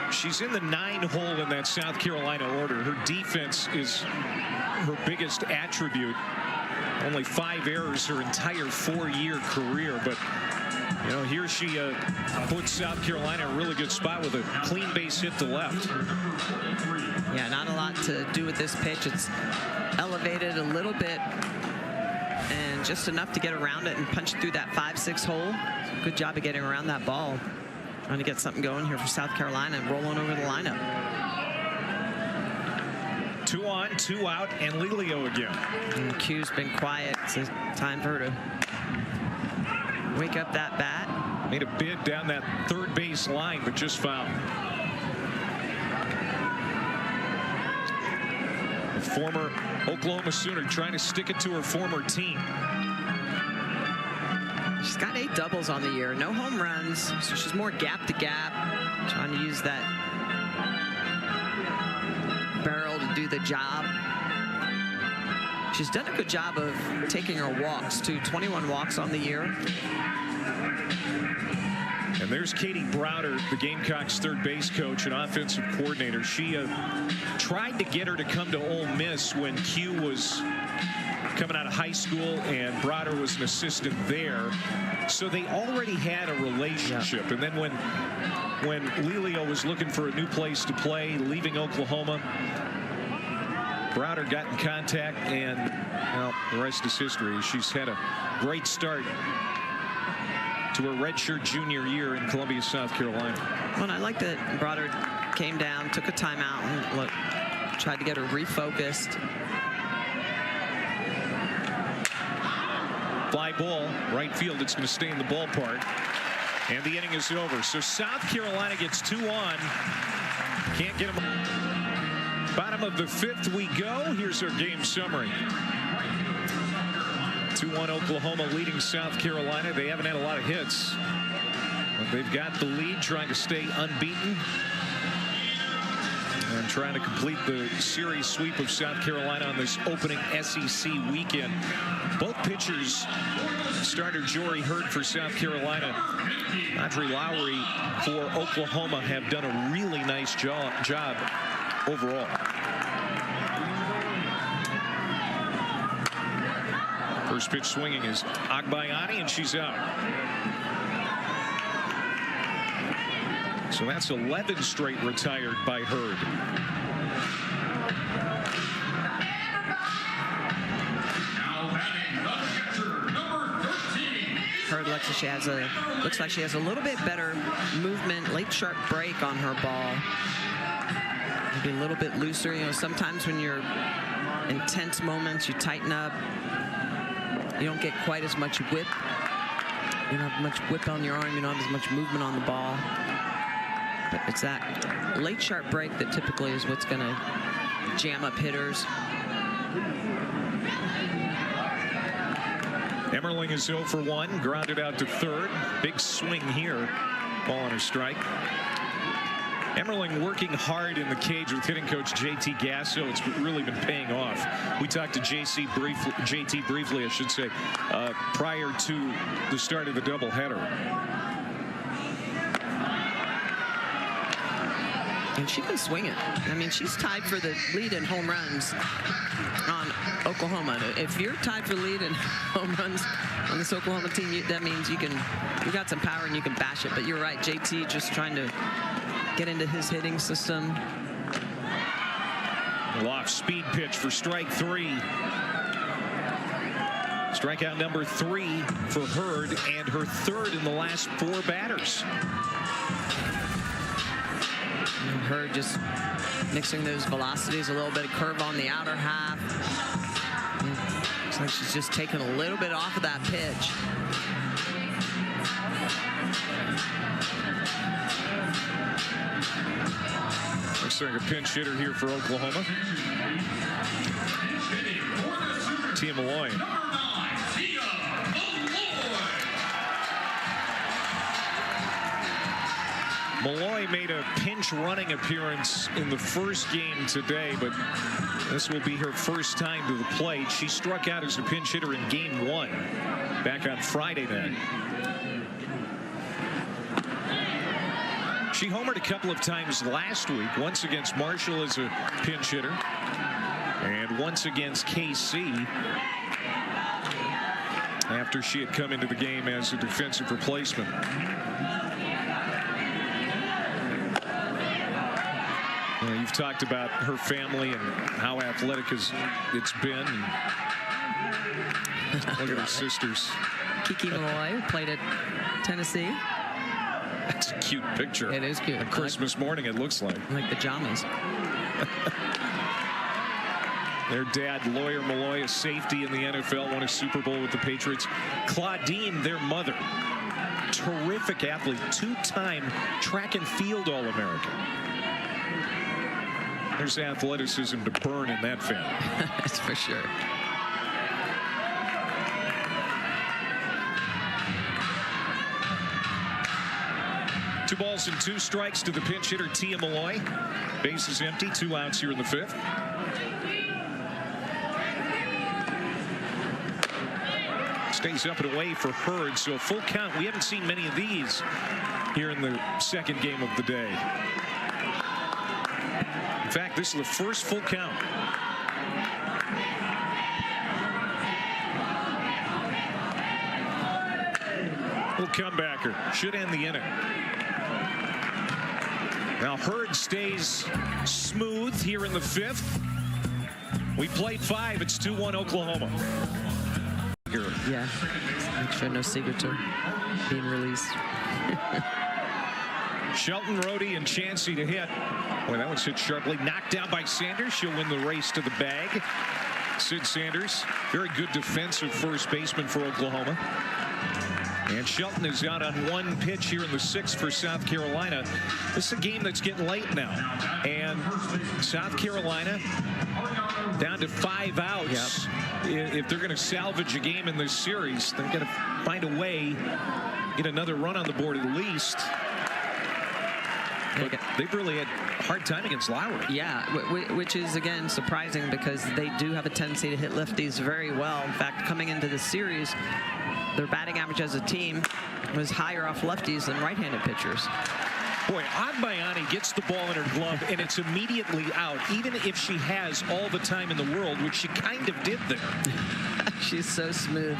S1: She's in the 9 hole in that South Carolina order. Her defense is her biggest attribute. Only 5 errors her entire 4-year career, but you know, here she puts South Carolina in a really good spot with a clean base hit to left.
S2: Yeah, not a lot to do with this pitch. It's elevated a little bit and just enough to get around it and punch through that 5-6 hole. Good job of getting around that ball. Trying to get something going here for South Carolina and rolling over the lineup.
S1: 2 on, 2 out, and Lelio again.
S2: And Q's been quiet. It's time for her to wake up that bat.
S1: Made a bid down that third base line, but just fouled. The former Oklahoma Sooner trying to stick it to her former team.
S2: She's got 8 doubles on the year, no home runs, so she's more gap to gap, trying to use that barrel to do the job. She's done a good job of taking her walks too. 21 walks on the year.
S1: And there's Katie Browder, the Gamecocks' third base coach and offensive coordinator. She tried to get her to come to Ole Miss when Q was coming out of high school and Browder was an assistant there. So they already had a relationship. Yeah. And then when Lelio was looking for a new place to play, leaving Oklahoma, Browder got in contact, and well, the rest is history. She's had a great start to her redshirt junior year in Columbia, South Carolina.
S2: Well, and I like that Browder came down, took a timeout, and tried to get her refocused.
S1: Fly ball, right field. It's going to stay in the ballpark. And the inning is over. So South Carolina gets 2 on. Can't get them. Bottom of the 5th we go. Here's our game summary. 2-1 Oklahoma leading South Carolina. They haven't had a lot of hits, but they've got the lead, trying to stay unbeaten and trying to complete the series sweep of South Carolina on this opening SEC weekend. Both pitchers, starter Jory Hurd for South Carolina, Audrey Lowry for Oklahoma, have done a really nice job overall. First pitch swinging is Agbayani, and she's out. So that's 11 straight retired by Hurd.
S2: Hurd looks like she has a little bit better movement, late sharp break on her ball. Maybe a little bit looser. You know, sometimes when you're in tense moments, you tighten up. You don't get quite as much whip. You don't have much whip on your arm. You don't have as much movement on the ball. But it's that late sharp break that typically is what's going to jam up hitters.
S1: Emmerling is 0 for 1, grounded out to third. Big swing here. Ball on a strike. Emmerling working hard in the cage with hitting coach JT Gasso. It's really been paying off. We talked to JT briefly, I should say, prior to the start of the doubleheader.
S2: And she can swing it. I mean, she's tied for the lead in home runs on Oklahoma. If you're tied for the lead in home runs on this Oklahoma team, that means you got some power and you can bash it. But you're right, JT just trying to get into his hitting system.
S1: Off speed pitch for strike 3. Strikeout number 3 for Hurd, and her third in the last 4 batters.
S2: And Hurd just mixing those velocities, a little bit of curve on the outer half. Looks like she's just taking a little bit off of that pitch.
S1: Looks like a pinch hitter here for Oklahoma. Tia Malloy. Malloy made a pinch running appearance in the first game today, but this will be her first time to the plate. She struck out as a pinch hitter in game 1 back on Friday night. She homered a couple of times last week, once against Marshall as a pinch hitter and once against KC after she had come into the game as a defensive replacement. You've talked about her family and how athletic it's been. Look at her sisters.
S2: Kiki Malloy played at Tennessee.
S1: That's a cute picture.
S2: It is cute.
S1: On Christmas morning, it looks like.
S2: Like pajamas.
S1: Their dad, Lawyer Malloy, a safety in the NFL, won a Super Bowl with the Patriots. Claudine, their mother, terrific athlete, 2-time track and field All-American. There's athleticism to burn in that family.
S2: That's for sure.
S1: Two balls and 2 strikes to the pinch hitter, Tia Malloy. Base is empty, 2 outs here in the 5th. Stays up and away for Hurd, so a full count. We haven't seen many of these here in the second game of the day. In fact, this is the first full count. Little comebacker. Should end the inning. Now Hurd stays smooth here in the 5th. We played 5. It's 2-1 Oklahoma.
S2: Yeah. Make sure no secrets are being released.
S1: Shelton, Rhodey, and Chansey to hit. Boy, that one's hit sharply. Knocked down by Sanders. She'll win the race to the bag. Sid Sanders, very good defensive first baseman for Oklahoma. And Shelton is out on 1 pitch here in the 6th for South Carolina. This is a game that's getting late now. And South Carolina down to 5 outs. Yep. If they're going to salvage a game in this series, they're going to find a way, get another run on the board at least. But they've really had a hard time against Lowry.
S2: Yeah, which is, again, surprising because they do have a tendency to hit lefties very well. In fact, coming into the series, their batting average as a team was higher off lefties than right-handed pitchers.
S1: Boy, Agbayani gets the ball in her glove, and it's immediately out, even if she has all the time in the world, which she kind of did there.
S2: She's so smooth.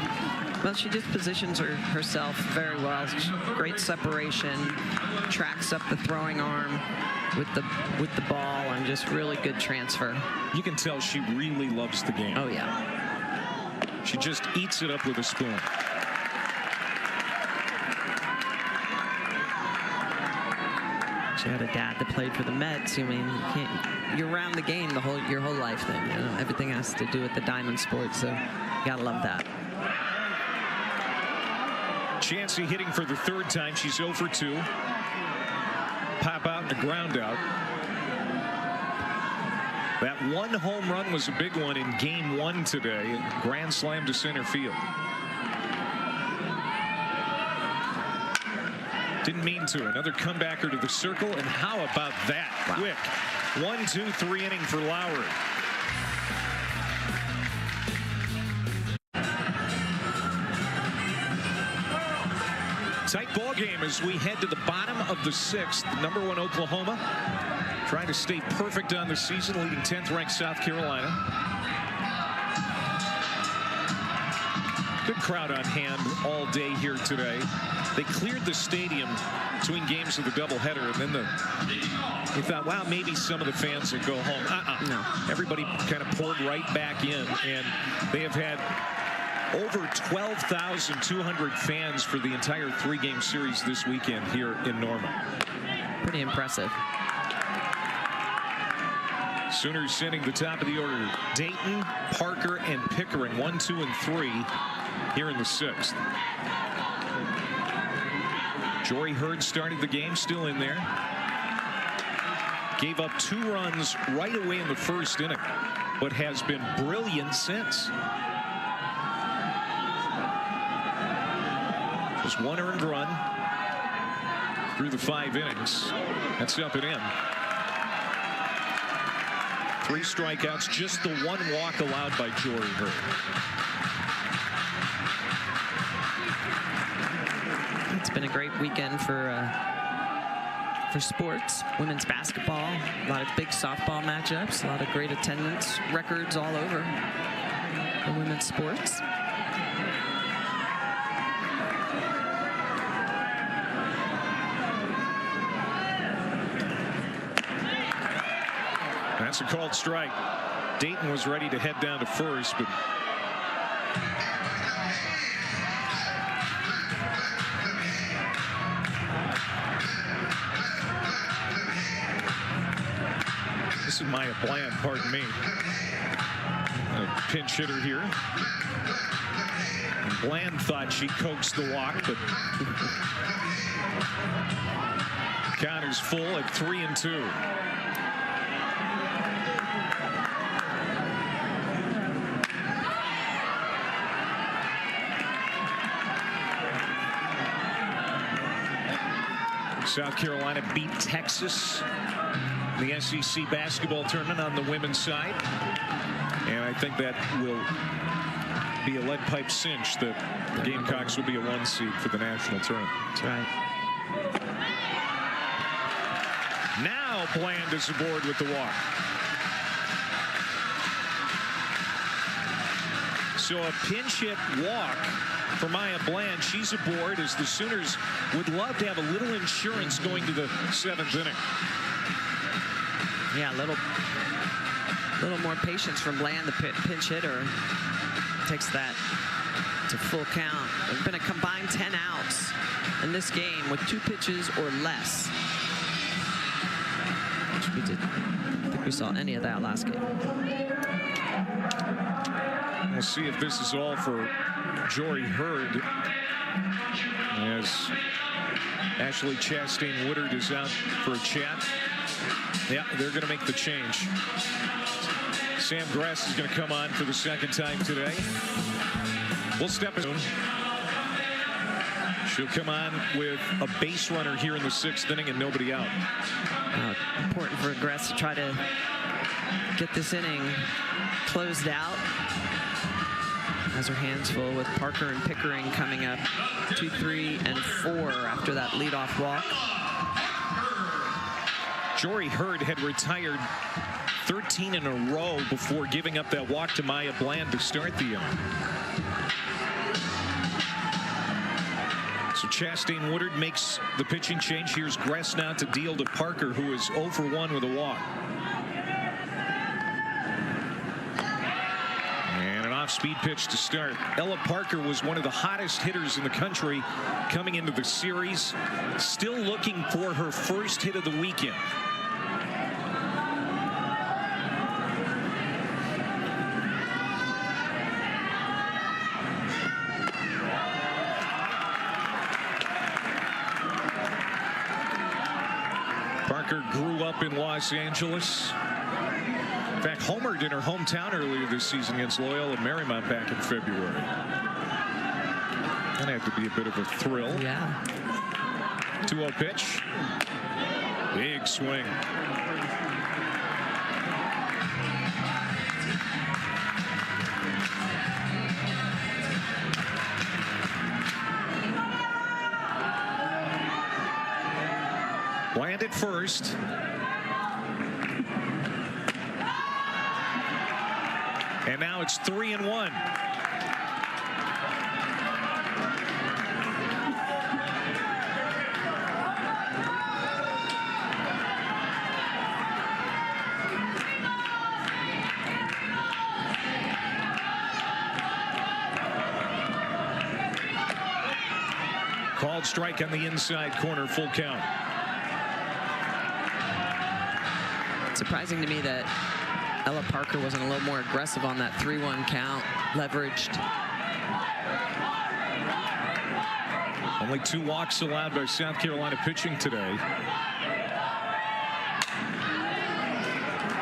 S2: Well, she just positions herself very well. Great separation, tracks up the throwing arm with the ball, and just really good transfer.
S1: You can tell she really loves the game.
S2: Oh, yeah.
S1: She just eats it up with a spoon.
S2: She had a dad that played for the Mets. I mean, you're around the game your whole life then. You know, everything has to do with the diamond sport, so you gotta love that.
S1: Chansey hitting for the 3rd time. She's 0 for 2. Pop out and a ground out. That 1 home run was a big one in game 1 today. Grand slam to center field. Didn't mean to. Another comebacker to the circle, and how about that? Wow. Quick 1, 2, 3 inning for Lowry. Tight ball game as we head to the bottom of the 6th. Number 1 Oklahoma trying to stay perfect on the season, leading 10th ranked South Carolina. Good crowd on hand all day here today. They cleared the stadium between games of the doubleheader, and then they thought, wow, maybe some of the fans will go home.
S2: No.
S1: Everybody kind of poured right back in, and they have had over 12,200 fans for the entire 3-game series this weekend here in Norman.
S2: Pretty impressive.
S1: Sooners sending the top of the order. Dayton, Parker, and Pickering, 1, 2, and 3 here in the 6th. Jory Hurd started the game, still in there. Gave up 2 runs right away in the first inning, but has been brilliant since. Just 1 earned run through the 5 innings. That's up and in. 3 strikeouts, just the 1 walk allowed by Jory Hurd.
S2: It's been a great weekend for sports. Women's basketball, a lot of big softball matchups, a lot of great attendance records all over the women's sports.
S1: That's a called strike. Dayton was ready to head down to first, but this is Maya Bland, pardon me. A pinch hitter here. Bland thought she coaxed the walk, but count is full at 3-2. South Carolina beat Texas in the SEC basketball tournament on the women's side. And I think that will be a lead pipe cinch that the Gamecocks will be a 1 seed for the national tournament.
S2: That's right.
S1: Now Bland is aboard with the walk. So a pinch hit walk for Maya Bland. She's aboard as the Sooners would love to have a little insurance going to the 7th inning.
S2: Yeah, a little more patience from Bland, the pinch hitter. Takes that to full count. There's been a combined 10 outs in this game with 2 pitches or less. Which we did. I don't think we saw any of that last game.
S1: We'll see if this is all for Jory Hurd, as Ashley Chastain Woodard is out for a chat. Yeah, they're going to make the change. Sam Grass is going to come on for the 2nd time today. We'll step in. She'll come on with a base runner here in the 6th inning and nobody out.
S2: Important for Grass to try to get this inning closed out. Has her hands full with Parker and Pickering coming up 2, 3, and 4 after that leadoff walk.
S1: Jory Hurd had retired 13 in a row before giving up that walk to Maya Bland to start the inning. So Chastain Woodard makes the pitching change. Here's Gress now to deal to Parker, who is 0 for 1 with a walk. Speed pitch to start. Ella Parker was one of the hottest hitters in the country coming into the series. Still looking for her first hit of the weekend. Parker grew up in Los Angeles. In fact, homered in her hometown earlier this season against Loyola Marymount back in February. That had to be a bit of a thrill.
S2: Yeah.
S1: 2-0 pitch. Big swing. Bland at first. And now it's 3-1. Called strike on the inside corner, full count.
S2: It's surprising to me that Ella Parker wasn't a little more aggressive on that 3-1 count, leveraged.
S1: Only 2 walks allowed by South Carolina pitching today.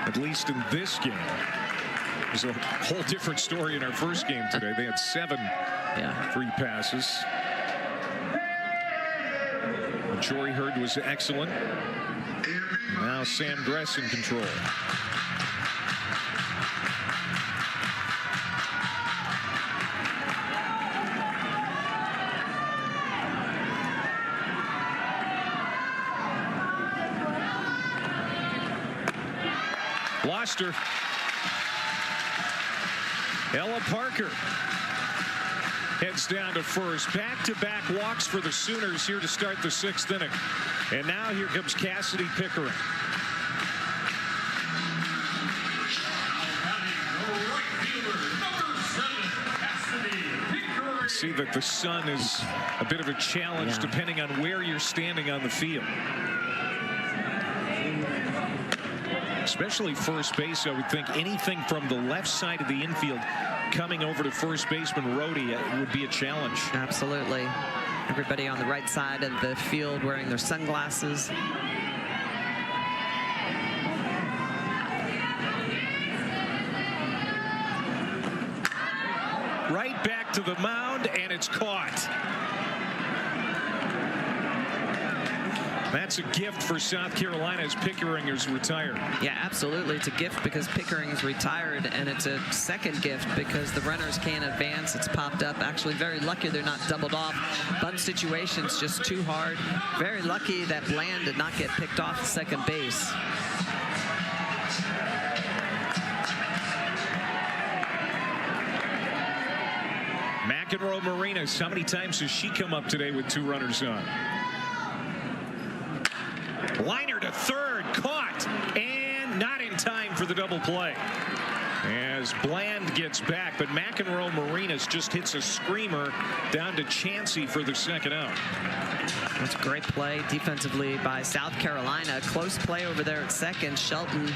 S1: At least in this game. It was a whole different story in our first game today. They had 7 free passes. Jory Hurd was excellent. Now Sam Gress in control. Lost her. Ella Parker heads down to first. Back-to-back walks for the Sooners here to start the 6th inning. And now here comes Cassidy Pickering. See that the sun is a bit of a challenge depending on where you're standing on the field. Especially first base, I would think anything from the left side of the infield coming over to first baseman Rhodey would be a challenge.
S2: Absolutely. Everybody on the right side of the field wearing their sunglasses.
S1: Right back to the mound, and it's caught. That's a gift for South Carolina as Pickering is retired.
S2: Yeah, absolutely. It's a gift because Pickering is retired, and it's a second gift because the runners can't advance. It's popped up. Actually, very lucky they're not doubled off. Bunt situation's just too hard. Very lucky that Bland did not get picked off at second base.
S1: McEnroe Marinas, how many times has she come up today with 2 runners on? Liner to third, caught, and not in time for the double play. As Bland gets back, but McEnroe Marinas just hits a screamer down to Chansey for the 2nd out.
S2: That's a great play defensively by South Carolina. Close play over there at second. Shelton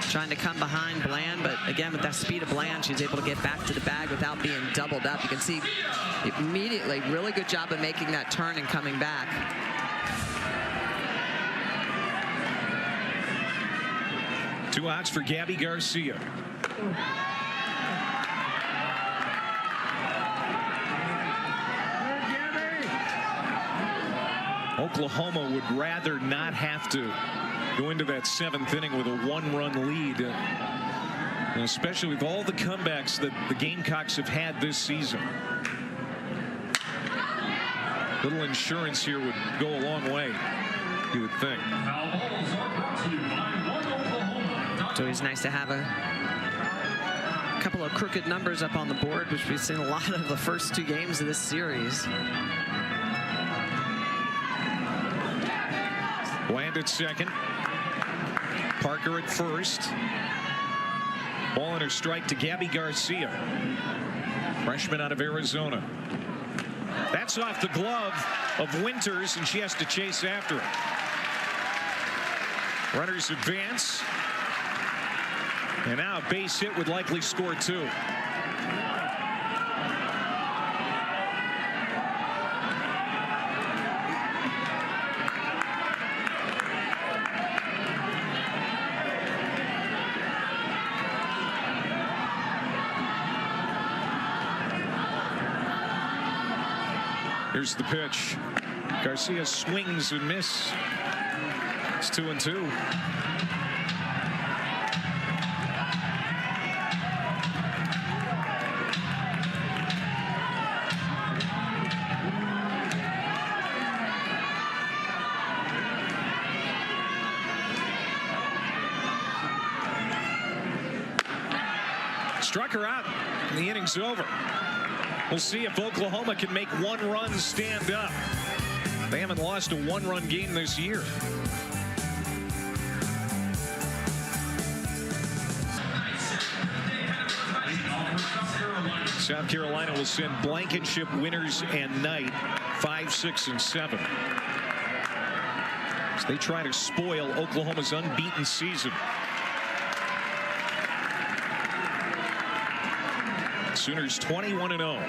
S2: trying to come behind Bland, but again, with that speed of Bland, she's able to get back to the bag without being doubled up. You can see immediately, really good job of making that turn and coming back.
S1: Two outs for Gabby Garcia. Oklahoma would rather not have to go into that 7th inning with a 1-run lead, and especially with all the comebacks that the Gamecocks have had this season. Little insurance here would go a long way, you would think.
S2: So it's nice to have a couple of crooked numbers up on the board, which we've seen a lot of the first 2 games of this series.
S1: Bland at second. Parker at first. Ball and a strike to Gabby Garcia, freshman out of Arizona. That's off the glove of Winters, and she has to chase after it. Runners advance. And now a base hit would likely score 2. Here's the pitch. Garcia swings and miss. It's 2-2. Struck her out, and the inning's over. We'll see if Oklahoma can make 1 run stand up. They haven't lost a 1-run game this year. South Carolina will send Blankenship, Winters, and Knight 5, 6, and 7. As they try to spoil Oklahoma's unbeaten season. Sooners 21-0.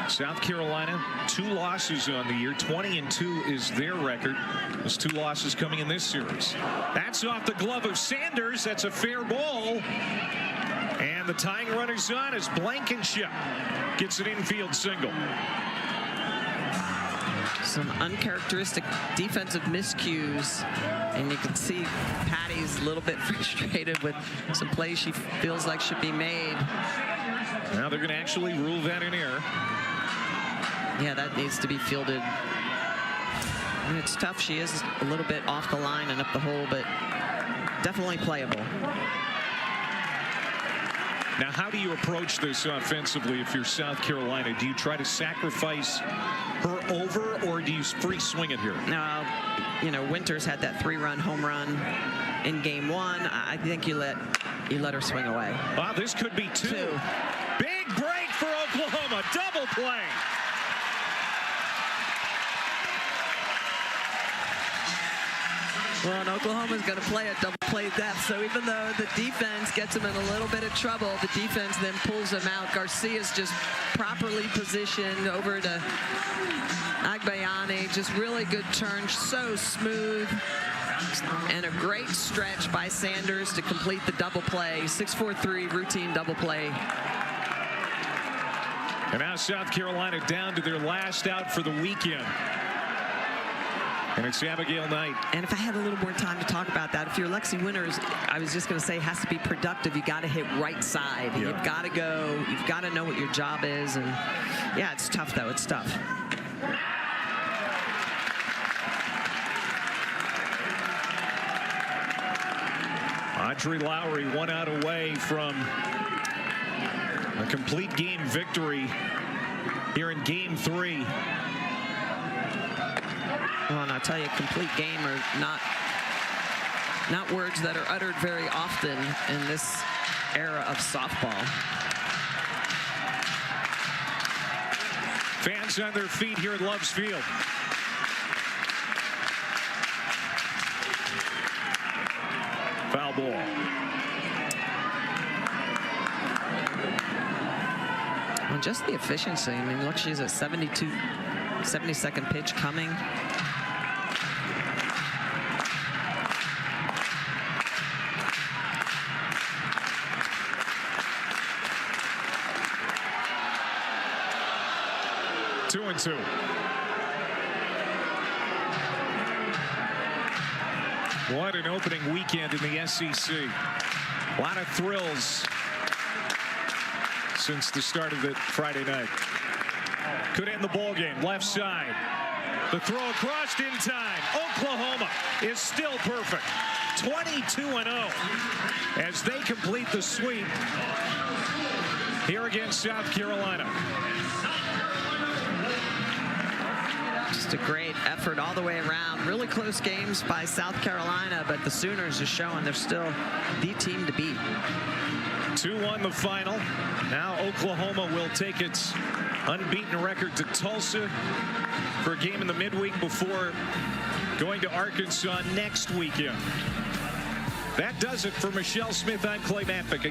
S1: South Carolina, 2 losses on the year. 20-2 is their record. Those 2 losses coming in this series. That's off the glove of Sanders. That's a fair ball. And the tying runner's on as Blankenship gets an infield single.
S2: Some uncharacteristic defensive miscues, and you can see Patty's a little bit frustrated with some plays she feels like should be made.
S1: Now they're going to actually rule that an error.
S2: Yeah, that needs to be fielded. And it's tough. She is a little bit off the line and up the hole, but definitely playable.
S1: Now, how do you approach this offensively if you're South Carolina? Do you try to sacrifice her over, or do you free swing it here?
S2: Now, you know, Winters had that 3-run home run in game 1. I think you let her swing away.
S1: Wow, this could be 2. Big break for Oklahoma. Double play.
S2: Well, and Oklahoma's going to play a double play death. So even though the defense gets them in a little bit of trouble, the defense then pulls them out. Garcia's just properly positioned over to Agbayani. Just really good turn, so smooth. And a great stretch by Sanders to complete the double play. 6-4-3 routine double play.
S1: And now South Carolina down to their last out for the weekend. And it's Abigail Knight.
S2: And if I had a little more time to talk about that, if you're Lexi Winters, I was just going to say it has to be productive. You got to hit right side.
S1: Yeah.
S2: You've got to go. You've got to know what your job is. And yeah, it's tough, though. It's tough.
S1: Audrey Lowry 1 out away from a complete game victory here in game 3.
S2: Well, and I'll tell you, complete game are not words that are uttered very often in this era of softball.
S1: Fans on their feet here at Loves Field. Foul ball.
S2: Well, just the efficiency. I mean, look, she's at 72nd pitch coming.
S1: Two and 2. What an opening weekend in the SEC. A lot of thrills since the start of it Friday night. Could end the ball game. Left side. The throw across in time. Oklahoma is still perfect. 22-0 as they complete the sweep here against South Carolina.
S2: Just a great effort all the way around. Really close games by South Carolina, but the Sooners are showing they're still the team to beat.
S1: 2-1 the final. Now Oklahoma will take its unbeaten record to Tulsa for a game in the midweek before going to Arkansas next weekend. That does it for Michelle Smith. I'm Clay Matvick.